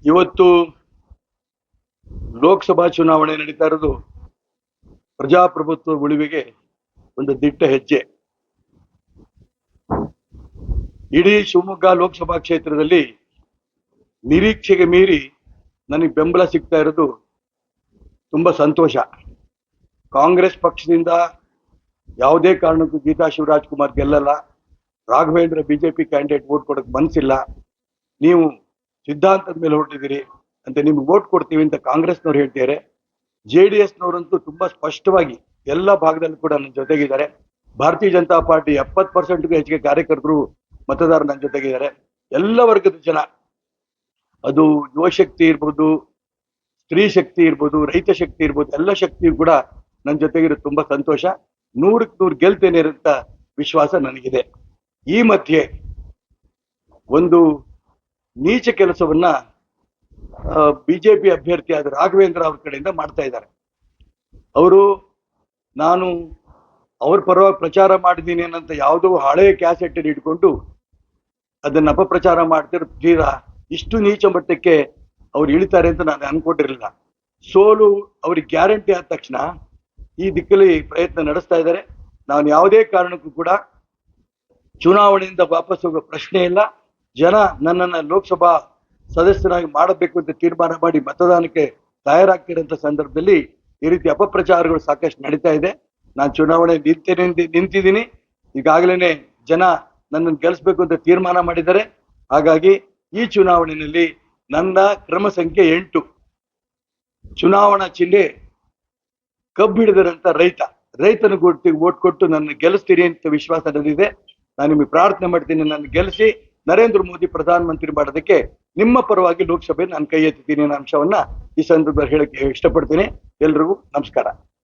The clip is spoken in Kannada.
ಇವತ್ತು ಲೋಕಸಭಾ ಚುನಾವಣೆ ನಡೀತಾ ಇರೋದು ಪ್ರಜಾಪ್ರಭುತ್ವ ಉಳಿವಿಗೆ ಒಂದು ದಿಟ್ಟ ಹೆಜ್ಜೆ. ಇಡೀ ಶಿವಮೊಗ್ಗ ಲೋಕಸಭಾ ಕ್ಷೇತ್ರದಲ್ಲಿ ನಿರೀಕ್ಷೆಗೆ ಮೀರಿ ನನಗೆ ಬೆಂಬಲ ಸಿಗ್ತಾ ಇರೋದು ತುಂಬಾ ಸಂತೋಷ. ಕಾಂಗ್ರೆಸ್ ಪಕ್ಷದಿಂದ ಯಾವುದೇ ಕಾರಣಕ್ಕೂ ಗೀತಾ ಶಿವರಾಜ್ ಕುಮಾರ್ ಗೆಲ್ಲಲ್ಲ, ರಾಘವೇಂದ್ರ ಬಿಜೆಪಿ ಕ್ಯಾಂಡಿಡೇಟ್ ವೋಟ್ ಕೊಡಕ್ಕೆ ಮನಸ್ಸಿಲ್ಲ, ನೀವು ಸಿದ್ಧಾಂತದ ಮೇಲೆ ಹೊರಟಿದ್ದೀರಿ ಅಂತ ನಿಮ್ಗೆ ವೋಟ್ ಕೊಡ್ತೀವಿ ಅಂತ ಕಾಂಗ್ರೆಸ್ನವ್ರು ಹೇಳ್ತಿದ್ದಾರೆ. JDSನವರಂತೂ ತುಂಬಾ ಸ್ಪಷ್ಟವಾಗಿ ಎಲ್ಲ ಭಾಗದಲ್ಲೂ ಕೂಡ ನನ್ನ ಜೊತೆಗಿದ್ದಾರೆ. ಭಾರತೀಯ ಜನತಾ ಪಾರ್ಟಿ 70%ಗೂ ಹೆಚ್ಚಿಗೆ ಕಾರ್ಯಕರ್ತರು ಮತದಾರರು ನನ್ನ ಜೊತೆಗಿದ್ದಾರೆ. ಎಲ್ಲ ವರ್ಗದ ಜನ, ಅದು ಯುವಶಕ್ತಿ ಇರ್ಬೋದು, ಸ್ತ್ರೀ ಶಕ್ತಿ ಇರ್ಬೋದು, ರೈತ ಶಕ್ತಿ ಇರ್ಬೋದು, ಎಲ್ಲ ಶಕ್ತಿಯು ಕೂಡ ನನ್ನ ಜೊತೆಗಿರೋದು ತುಂಬಾ ಸಂತೋಷ. 100ಕ್ಕೆ 100 ಗೆಲ್ತೇನೆ ಅಂತ ವಿಶ್ವಾಸ ನನಗಿದೆ. ಈ ಮಧ್ಯೆ ಒಂದು ನೀಚ ಕೆಲಸವನ್ನ ಬಿಜೆಪಿ ಅಭ್ಯರ್ಥಿಯಾದ ರಾಘವೇಂದ್ರ ಅವ್ರ ಕಡೆಯಿಂದ ಮಾಡ್ತಾ ಇದ್ದಾರೆ. ನಾನು ಅವ್ರ ಪರವಾಗಿ ಪ್ರಚಾರ ಮಾಡಿದ್ದೀನಿ ಅನ್ನಂತ ಯಾವುದೋ ಹಳೆಯ ಕ್ಯಾಸೆಟ್ ಇಟ್ಕೊಂಡು ಅದನ್ನ ಅಪಪ್ರಚಾರ ಮಾಡ್ತಿರ್ತೀರಾ. ಇಷ್ಟು ನೀಚ ಮಟ್ಟಕ್ಕೆ ಅವ್ರು ಇಳಿತಾರೆ ಅಂತ ನಾನು ಅನ್ಕೊಂಡಿರ್ಲಿಲ್ಲ. ಸೋಲು ಅವ್ರಿಗೆ ಗ್ಯಾರಂಟಿ ಆದ ತಕ್ಷಣ ಈ ದಿಕ್ಕಲ್ಲಿ ಪ್ರಯತ್ನ ನಡೆಸ್ತಾ ಇದ್ದಾರೆ. ನಾನು ಯಾವುದೇ ಕಾರಣಕ್ಕೂ ಕೂಡ ಚುನಾವಣೆಯಿಂದ ವಾಪಸ್ ಹೋಗೋ ಪ್ರಶ್ನೆ ಇಲ್ಲ. ಜನ ನನ್ನನ್ನ ಲೋಕಸಭಾ ಸದಸ್ಯನಾಗಿ ಮಾಡಬೇಕು ಅಂತ ತೀರ್ಮಾನ ಮಾಡಿ ಮತದಾನಕ್ಕೆ ತಯಾರಾಗ್ತಿರೋಂಥ ಸಂದರ್ಭದಲ್ಲಿ ಈ ರೀತಿ ಅಪಪ್ರಚಾರಗಳು ಸಾಕಷ್ಟು ನಡೀತಾ ಇದೆ. ನಾನು ಚುನಾವಣೆ ನಿಂತಿದ್ದೀನಿ. ಈಗಾಗಲೇ ಜನ ನನ್ನನ್ನು ಗೆಲ್ಲಿಸ್ಬೇಕು ಅಂತ ತೀರ್ಮಾನ ಮಾಡಿದ್ದಾರೆ. ಹಾಗಾಗಿ ಈ ಚುನಾವಣೆಯಲ್ಲಿ ನನ್ನ ಕ್ರಮ ಸಂಖ್ಯೆ 8, ಚುನಾವಣಾ ಚಿಹ್ನೆ ಕಬ್ಬು ಹಿಡಿದರಂತ ರೈತನ ಓಟ್ ಕೊಟ್ಟು ನನ್ನ ಗೆಲ್ಲಿಸ್ತೀನಿ ಅಂತ ವಿಶ್ವಾಸ ನನಗಿದೆ. ನಾನು ನಿಮಗೆ ಪ್ರಾರ್ಥನೆ ಮಾಡ್ತೀನಿ, ನನ್ನ ಗೆಲ್ಲಿಸಿ ನರೇಂದ್ರ ಮೋದಿ ಪ್ರಧಾನಮಂತ್ರಿ ಮಾಡೋದಕ್ಕೆ ನಿಮ್ಮ ಪರವಾಗಿ ಲೋಕಸಭೆ ನಾನು ಕೈ ಎತ್ತಿದ್ದೀನಿ ಅನ್ನೋ ಅಂಶವನ್ನ ಈ ಸಂದರ್ಭದಲ್ಲಿ ಹೇಳಕ್ಕೆ ಇಷ್ಟಪಡ್ತೀನಿ. ಎಲ್ರಿಗೂ ನಮಸ್ಕಾರ.